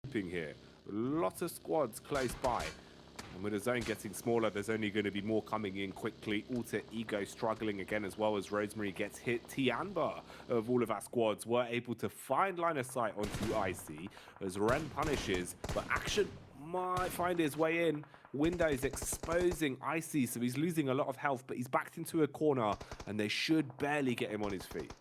Here. Lots of squads close by. And with the zone getting smaller, there's only going to be more coming in quickly. Alter Ego struggling again as well as Rosemary gets hit. Tianba of all of our squads were able to find line of sight onto IC as Ren punishes, but Action might find his way in. Windows exposing IC, so he's losing a lot of health, but he's backed into a corner and they should barely get him on his feet.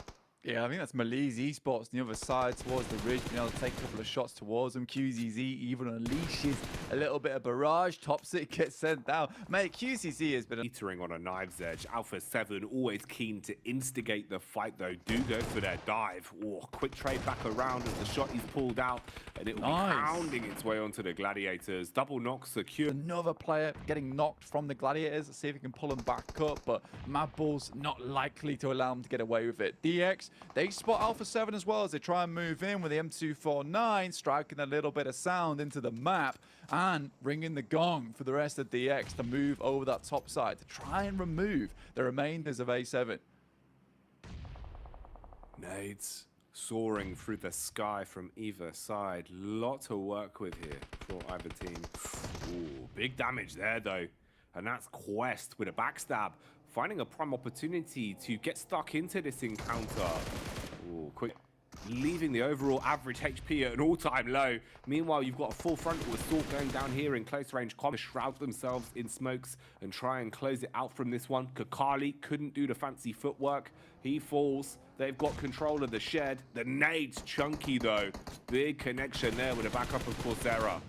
Yeah, I think that's MELISE Esports on the other side towards the ridge, being able to take a couple of shots towards them. QZZ even unleashes a little bit of barrage. Toxic gets sent down. Mate, QZZ has been Teetering on a knife's edge. Alpha7 always keen to instigate the fight though. Do go for their dive. Oh, quick trade back around as the shot is pulled out and it will be pounding its way onto the Gladiators. Double knock secure. Another player getting knocked from the Gladiators. Let's see if we can pull them back up, but MadBulls not likely to allow them to get away with it. DX, they spot Alpha7 as well as they try and move in with the M249, striking a little bit of sound into the map and ringing the gong for the rest of DX to move over that top side to try and remove the remainders of A7. Nades soaring through the sky from either side. Lot to work with here for either team. Ooh, big damage there though. And that's Quest with a backstab, finding a prime opportunity to get stuck into this encounter. Ooh, quick. Leaving the overall average HP at an all-time low. Meanwhile, you've got a full frontal assault going down here in close range. Comms shroud themselves in smokes and try and close it out from this one. Kakali couldn't do the fancy footwork. He falls. They've got control of the shed. The nade's chunky though. Big connection there with a backup of Coursera.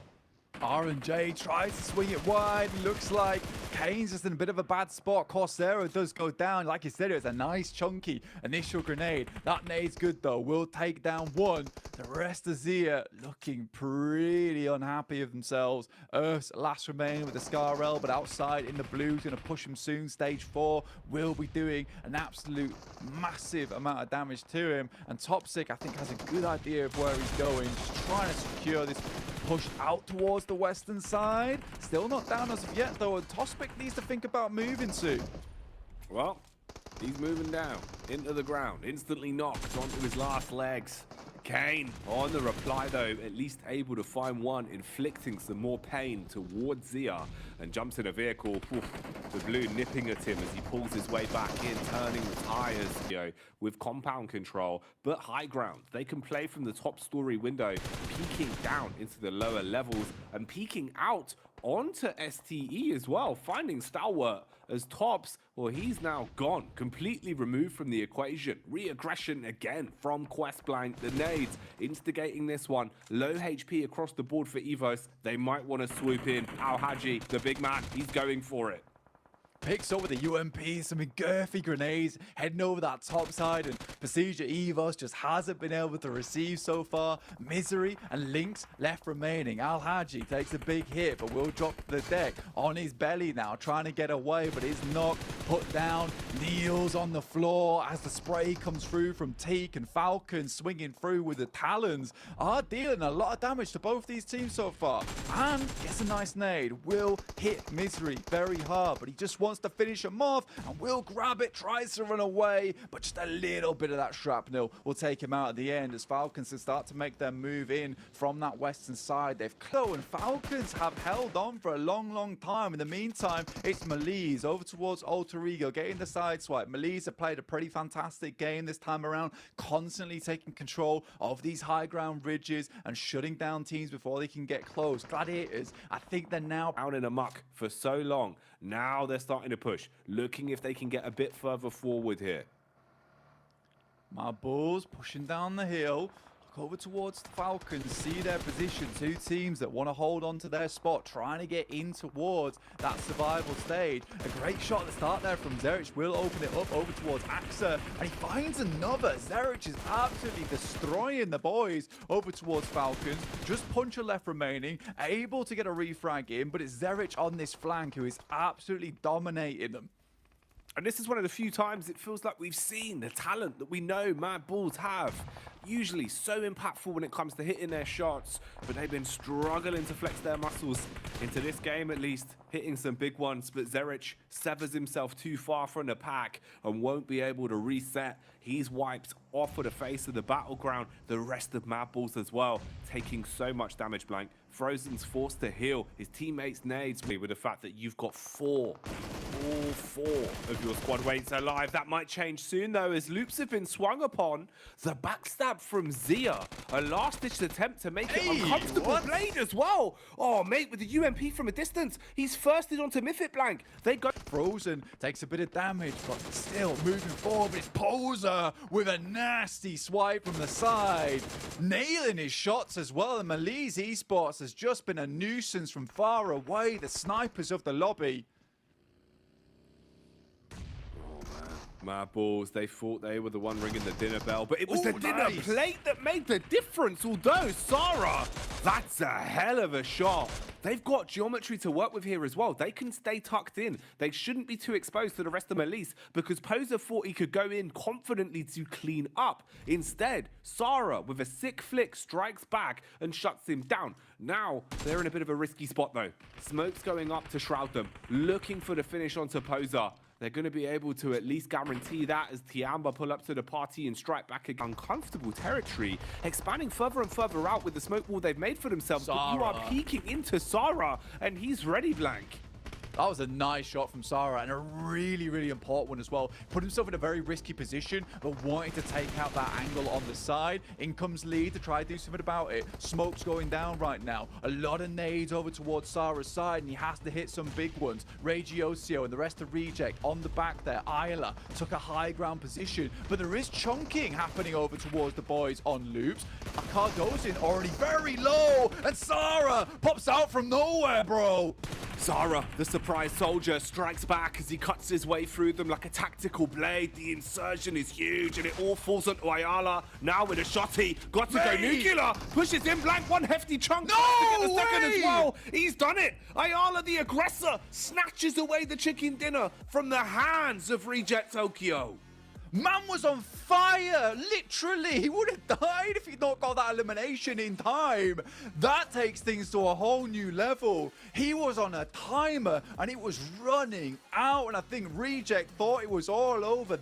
R&J tries to swing it wide. Looks like Kane's just in a bit of a bad spot. Coursera does go down. Like you said, it was a nice chunky initial grenade. That nade's good though. Will take down one. The rest of Zia looking pretty unhappy of themselves. Earth's last remain with the Scarrel, but outside in the blue is going to push him soon. Stage 4 will be doing an absolute massive amount of damage to him. And Toxic, I think, has a good idea of where he's going. Just trying to secure this push out towards the western side. Still not down as of yet, though, and Tospic needs to think about moving soon. Well, he's moving down into the ground, instantly knocked onto his last legs. Kane on the reply though, at least able to find one, inflicting some more pain towards Zia and jumps in a vehicle. Oof, the blue nipping at him as he pulls his way back in, turning the tires with compound control, but high ground. They can play from the top story window, peeking down into the lower levels and peeking out onto STE as well, finding Stalwart as tops. Well, he's now gone, completely removed from the equation. Re-aggression again from Questblank. The nades instigating this one. Low HP across the board for Evos. They might want to swoop in. Al-Haji, the big man, he's going for it. Picks up with the UMP, some girthy grenades, heading over that top side, and Persija Evos just hasn't been able to receive so far. Misery and Lynx left remaining. Al-Haji takes a big hit, but will drop to the deck on his belly now, trying to get away, but is knocked, put down, kneels on the floor as the spray comes through from Teak, and Falcon swinging through with the talons are dealing a lot of damage to both these teams so far. And gets a nice nade, will hit Misery very hard, but he just wants to finish him off and will grab it, tries to run away, but just a little bit of that shrapnel will take him out at the end as Falcons start to make their move in from that western side. They've and Falcons have held on for a long time. In the meantime, it's MELISE over towards Alter Ego getting the side swipe. MELISE have played a pretty fantastic game this time around, constantly taking control of these high ground ridges and shutting down teams before they can get close. Gladiators, I think they're now out in a muck for so long. Now they're starting to push, looking if they can get a bit further forward here. MadBulls pushing down the hill. Look over towards the Falcons, see their position. Two teams that want to hold on to their spot, trying to get in towards that survival stage. A great shot at the start there from Xerxia. Will open it up over towards Axa, and he finds another. Xerxia is absolutely destroying the boys over towards Falcons. Just puncher left remaining, able to get a refrag in, but it's Xerxia on this flank who is absolutely dominating them. And this is one of the few times it feels like we've seen the talent that we know MadBulls have. usually so impactful when it comes to hitting their shots, but they've been struggling to flex their muscles into this game, at least, hitting some big ones. But Xerxia severs himself too far from the pack and won't be able to reset. He's wiped off of the face of the battleground. The rest of MadBulls as well, taking so much damage. Blank. Frozen's forced to heal. His teammates nades me with the fact that you've got all four of your squad mates alive. That might change soon though, as Loops have been swung upon. The backstab from Xia, a last-ditch attempt to make it uncomfortable. Blade as well. Oh mate, with the UMP from a distance, he's firsted onto Mythic. Blank. They go. Frozen takes a bit of damage, but still moving forward. It's Poser with a nasty swipe from the side, nailing his shots as well. And MELISE Esports has just been a nuisance from far away. The snipers of the lobby. MadBulls, they thought they were the one ringing the dinner bell, but it was the dinner plate that made the difference. Although Sarah, that's a hell of a shot. They've got geometry to work with here as well. They can stay tucked in. They shouldn't be too exposed to the rest of MELISE, because Poser thought he could go in confidently to clean up. Instead, Sarah, with a sick flick, strikes back and shuts him down. Now, they're in a bit of a risky spot though. Smoke's going up to shroud them, looking for the finish onto Poser. They're going to be able to at least guarantee that as Tianba pull up to the party and strike back again. Uncomfortable territory, expanding further and further out with the smoke wall they've made for themselves. But you are peeking into Sarah, and he's ready. Blank. That was a nice shot from Sarah, and a really, really important one as well. Put himself in a very risky position, but wanting to take out that angle on the side. In comes Lee to try to do something about it. Smoke's going down right now. A lot of nades over towards Sarah's side, and he has to hit some big ones. Regiocio and the rest of Reject on the back there. Ayala took a high ground position, but there is chunking happening over towards the boys on Loops. Cardosin already very low, and Sarah pops out from nowhere, bro. Sarah, the surprise soldier, strikes back as he cuts his way through them like a tactical blade. The insertion is huge, and it all falls onto Ayala. Now with a shotty, got to go nuclear, pushes in. Blank, one hefty chunk. No to get the second way! as well. He's done it. Ayala, the aggressor, snatches away the chicken dinner from the hands of Reject Tokyo. Man was on fire, literally. He would have died if he'd not got that elimination in time. That takes things to a whole new level. He was on a timer and it was running out, and I think Reject thought it was all over